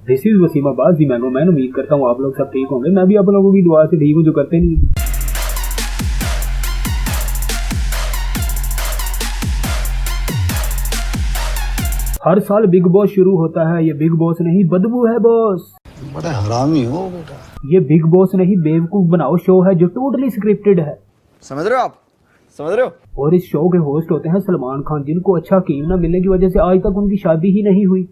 This is Wasim Abbas the mango man. उम्मीद करता हूँ आप लोग सब ठीक होंगे। मैं भी आप लोगों की दुआ से ठीक हूँ, जो करते नहीं। हर साल बिग बॉस शुरू होता है। ये बिग बॉस नहीं, बदबू है बॉस। बड़ा हरामी हो बेटा। ये बिग बॉस नहीं, बेवकूफ बनाओ शो है जो टोटली स्क्रिप्टेड है। समझ रहे हो आप? समझ रहे हो? और इस शो के होस्ट होते हैं सलमान खान, जिनको अच्छा कीम ना मिलने की वजह से आज तक उनकी शादी ही नहीं हुई।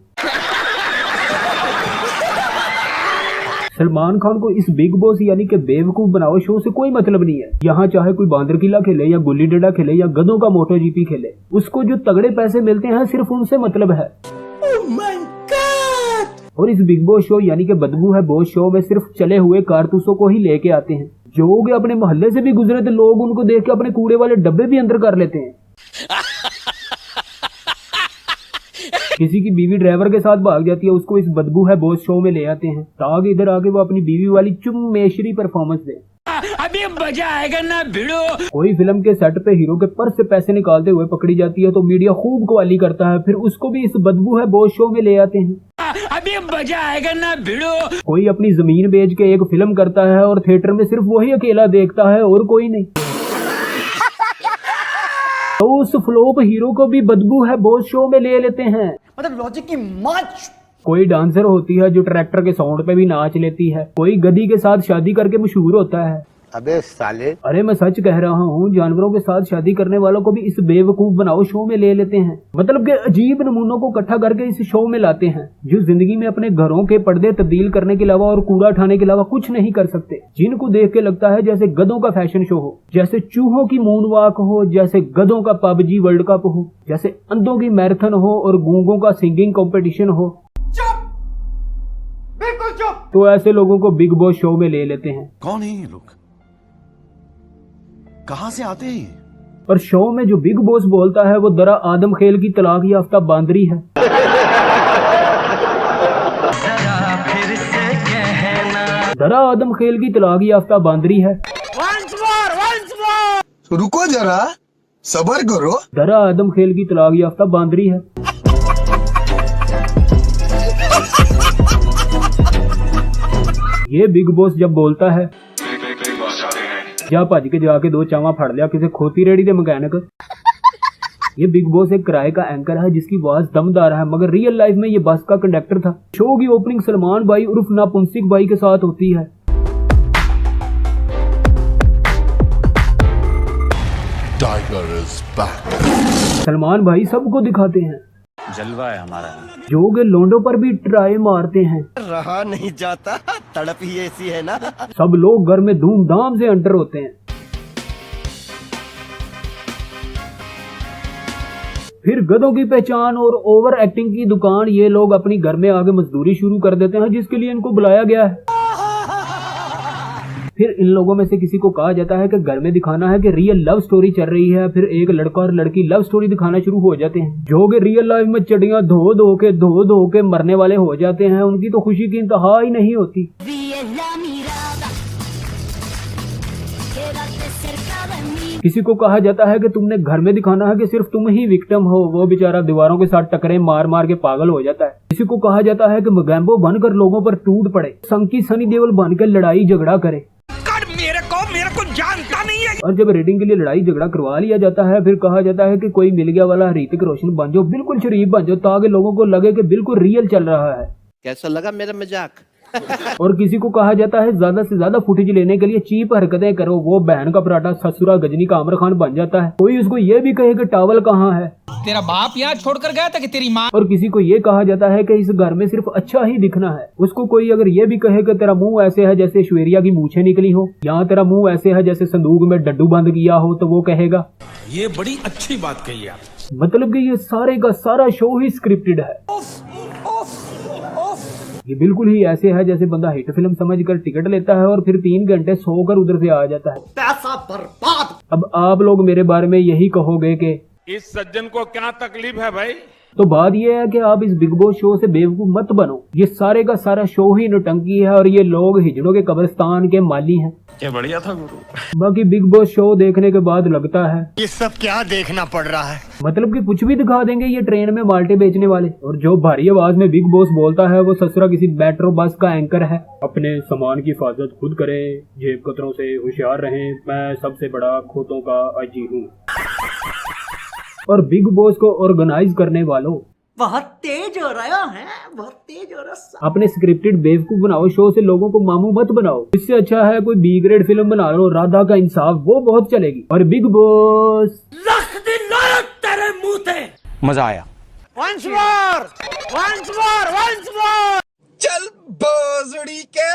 सलमान खान को इस बिग बॉस यानी कि बेवकूफ बनाओ शो से कोई मतलब नहीं है। यहाँ चाहे कोई बांदर किला खेले या गुल्ली डंडा खेले या गधों का मोटो जीपी खेले, उसको जो तगड़े पैसे मिलते हैं सिर्फ उनसे मतलब है। Oh my God! और इस बिग बॉस शो यानी कि बदबू है बॉस शो में सिर्फ चले हुए कारतूसों को ही लेके आते हैं। जो कि अपने मोहल्ले से भी गुजरे तो लोग उनको देख के अपने कूड़े वाले डब्बे भी अंदर कर लेते हैं। किसी की बीवी ड्राइवर के साथ भाग जाती है, उसको इस बदबू है बॉस शो में ले आते हैं ताकि इधर आके वो अपनी बीवी वाली चुम्मेशरी परफॉर्मेंस दे। अभी मजा आएगा ना भिड़ो। कोई फिल्म के सेट पे हीरो के पर्स से पैसे निकालते हुए पकड़ी जाती है तो मीडिया खूब कवाली करता है, फिर उसको भी इस बदबू है बॉस शो में ले आते हैं। अभी मजा आएगा ना भिड़ो। कोई अपनी जमीन बेच के एक फिल्म करता है और थिएटर में सिर्फ वही अकेला देखता है और कोई नहीं। तो उस फ्लॉप हीरो को भी बदबू है बॉस शो में ले लेते हैं। मतलब लॉजिक की माच। कोई डांसर होती है जो ट्रैक्टर के साउंड पे भी नाच लेती है। कोई गधी के साथ शादी करके मशहूर होता है। अबे साले, अरे मैं सच कह रहा हूँ, जानवरों के साथ शादी करने वालों को भी इस बेवकूफ बनाओ शो में ले लेते हैं। मतलब कि अजीब नमूनों को इकट्ठा करके इस शो में लाते हैं जो जिंदगी में अपने घरों के पर्दे तब्दील करने के अलावा और कूड़ा उठाने के अलावा कुछ नहीं कर सकते। जिनको देख के लगता है जैसे गधों का फैशन शो हो, जैसे चूहों की मून वॉक हो, जैसे गधों का पबजी वर्ल्ड कप हो, जैसे अंधों की मैराथन हो और गूंगों का सिंगिंग कंपटीशन हो। चुप, बिल्कुल चुप। तो ऐसे लोगों को बिग बॉस शो में ले लेते हैं। कौन है ये लोग? कहां से आते हैं ये? पर शो में जो बिग बॉस बोलता है वो दरा आदम खेल की तलाक याफ्ता बांदरी है। दरा आदम खेल की तलाक याफ्ता बांदरी है। Once more. रुको जरा, सब्र करो। दरा आदम खेल की तलाक याफ्ता बांदरी है। ये बिग बॉस जब बोलता है जा भज के जाके दो चावा फड़ लिया किसी खोती रेड़ी के मैकेनिक। ये बिग बॉस एक किराए का एंकर है जिसकी आवाज दमदार है, मगर रियल लाइफ में ये बस का कंडक्टर था। शो की ओपनिंग सलमान भाई उर्फ नापुंसिक भाई के साथ होती है। Tiger is back. सलमान भाई सबको दिखाते हैं, जलवा है हमारा। जो के लोंडो पर भी ट्राई मारते हैं। रहा नहीं जाता, तड़प ही ऐसी है ना। सब लोग घर में धूमधाम से एंटर होते हैं। फिर गधों की पहचान और ओवर एक्टिंग की दुकान ये लोग अपनी घर में आगे मजदूरी शुरू कर देते हैं जिसके लिए इनको बुलाया गया है। फिर इन लोगों में से किसी को कहा जाता है कि घर में दिखाना है कि रियल लव स्टोरी चल रही है। फिर एक लड़का और लड़की लव स्टोरी दिखाना शुरू हो जाते हैं, जो कि रियल लाइफ में चडियां धो धो के मरने वाले हो जाते हैं। उनकी तो खुशी की इंतहा ही नहीं होती। किसी को कहा जाता है कि तुमने घर में दिखाना है कि सिर्फ तुम ही विक्टिम हो। वो बेचारा दीवारों के साथ टकरे मार मार के पागल हो जाता है। किसी को कहा जाता है कि मगैम्बो बनकर लोगों पर टूट पड़े, संकी सनी देओल बनकर लड़ाई झगड़ा करे। मेरे को जानता नहीं है। और जब रेटिंग के लिए लड़ाई झगड़ा करवा लिया जाता है फिर कहा जाता है कि कोई मिल गया वाला ऋतिक रोशन बन जाओ, बिल्कुल शरीफ बन जाओ ताकि लोगों को लगे कि बिल्कुल रियल चल रहा है। कैसा लगा मेरा मजाक? और किसी को कहा जाता है ज्यादा से ज्यादा फुटेज लेने के लिए चीप हरकतें करो। वो बहन का पराठा ससुरा गजनी का आमिर खान बन जाता है। कोई उसको ये भी कहे कि टावल कहाँ है, तेरा बाप यहाँ छोड़कर गया था कि तेरी माँ। और किसी को ये कहा जाता है कि इस घर में सिर्फ अच्छा ही दिखना है। उसको कोई अगर ये भी कहे कि तेरा मुंह ऐसे है जैसे ऐश्वर्या की मूछें निकली हो, या तेरा मुंह ऐसे है जैसे संदूक में डड्डू बंद किया हो, तो वो कहेगा ये बड़ी अच्छी बात कही आप। मतलब कि ये सारे का सारा शो ही स्क्रिप्टेड है। ये बिल्कुल ही ऐसे है जैसे बंदा हिट फिल्म समझकर टिकट लेता है और फिर 3 घंटे सोकर उधर से आ जाता है। पैसा बर्बाद। अब आप लोग मेरे बारे में यही कहोगे कि इस सज्जन को क्या तकलीफ है भाई? तो बात ये है कि आप इस बिग बॉस शो से बेवकूफ मत बनो। ये सारे का सारा शो ही नौटंकी है और ये लोग हिजड़ों के कब्रिस्तान के माली हैं। क्या बढ़िया था गुरु। बाकी बिग बॉस शो देखने के बाद लगता है ये सब क्या देखना पड़ रहा है? मतलब कि कुछ भी दिखा देंगे ये ट्रेन में माल्टे बेचने वाले। और जो भारी आवाज में बिग बॉस बोलता है वो ससुरा किसी मेट्रो बस का एंकर है। अपने सामान की हिफाजत खुद करें, जेब कतरों से होशियार रहें, मैं सबसे बड़ा खोतों का अजी हूँ। और बिग बॉस को ऑर्गेनाइज करने वालों, बहुत तेज हो रहा है, बहुत तेज हो रहा। अपने स्क्रिप्टेड बेवकूफ बनाओ शो से लोगों को मामू मत बनाओ। इससे अच्छा है कोई बी ग्रेड फिल्म बना लो, राधा का इंसाफ, वो बहुत चलेगी। और बिग बॉस तेरे मुंह थे मजा आया। Once more! Once more! Once more! चल बोजड़ी के